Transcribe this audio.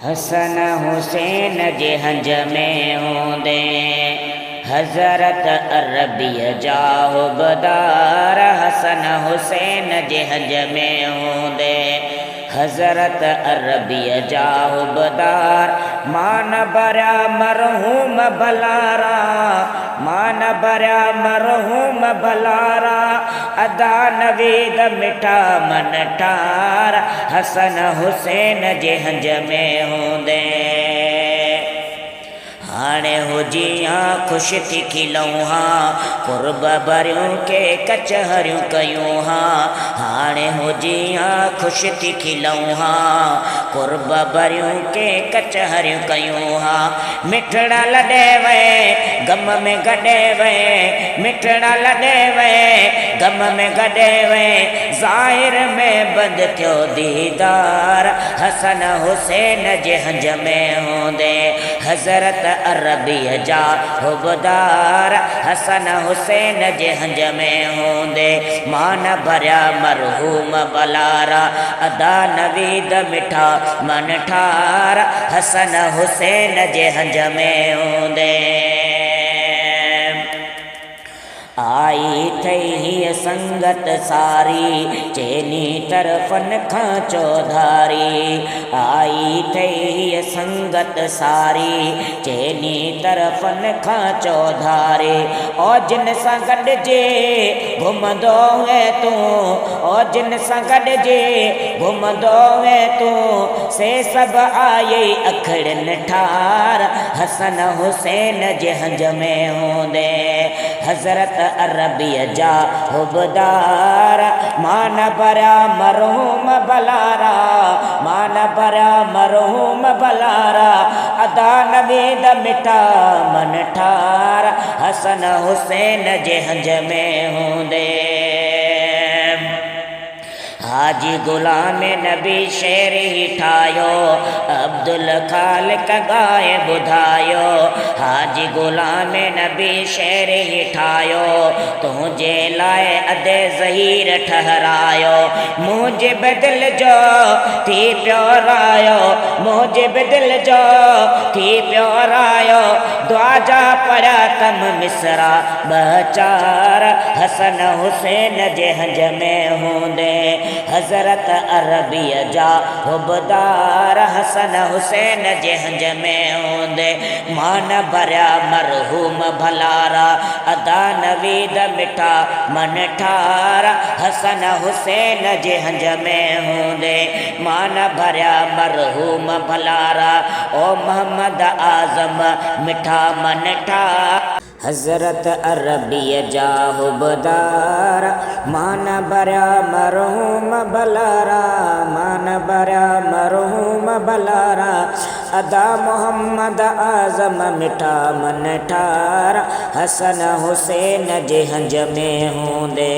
हसन हुसैन जे हंज में होंदे हज़रत अरबी जाहुबदार। हसन हुसैन जे हंज में होंदे हज़रत अरबी जाहुबदार। मान बरा मरहूम बलारा, मान बरा मरहूम बलारा। अदा नवीद मिठा मन ठार। हसन हुसैन जे हंज में होंदे हाणे हुजियां ख़ुश थी खिलऊं हां, कुर्ब भरियूं के कचहरियूं कयूं हां। हाणे हुजियां ख़ुश थी खिलऊं हां, कुर्ब भरियूं के कचहरियूं कयूं हां। मिठड़ा लॾे वए गम में गॾे वए, मिठड़ा लॾे वए गम में गॾे वए। ज़ाहिर में बंदि थियो दीदार। हसन हुसैन जे हंज में होंदे हज़रत अरबी जाहुबदार। हसन हुसैन जे हंज में होंदे मान भरिया मरहूम बलारा। अदा नवीद मिठा मन ठार। हसन हुसैन जे हंज में होंदे आई थई हीअ संगत सारी, चैनी तरफ़न खां चौधारी। आई थई हीअ संगत सारी, चैनी तरफ़न खां चौधारी। ओ जिन सां गॾिजे घुमंदो है तूं, ओ जिन सां गॾिजे घुमंदो है तूं। से सभु आई अखड़िन ठार। हसन हुसैन जे हंज में होंदे हज़रत अरबी जाहुबदार। मान भरिया मरहूम बलारा, मान भरिया मरहूम बलारा। अदा नवीद मिठा मन ठार। हसन हुसैन जे हंज में होंदे हाजी गुलाम नबी शेर ही ठायो, अब्दुल खालिक गाए ॿुधायो। हाजी गुलाम नबी शेर ही ठायो, तुंहिंजे लाइ अदे ज़हीर ठहरायो। मुजिब दिल जो थी पियो रायो, मुजिब दिल जो थी पियो रायो। दुआ जा पढ़िया तम मिसरा ॿ चार। हसन हुसैन जे हंज में होंदे हज़रत अरबी जाहुबदार। हसन हुसैन जे हंज में होंदे मान भरिया मरहूम भलारा। अदा नवीद मिठा मन ठार। हसन हुसैन जे हंज में होंदे मान भरिया मरहूम भलारा। ओ मोहम्मद आज़म मिठा मन ठार। हज़रत अरबी जाहुबदार। मान भरिया मरहूम बलारा, मान भरिया मरहूम बलारा। अदा मोहम्मद आज़म मिठा मन ठार। हसन हुसैन जे हंज में होंदे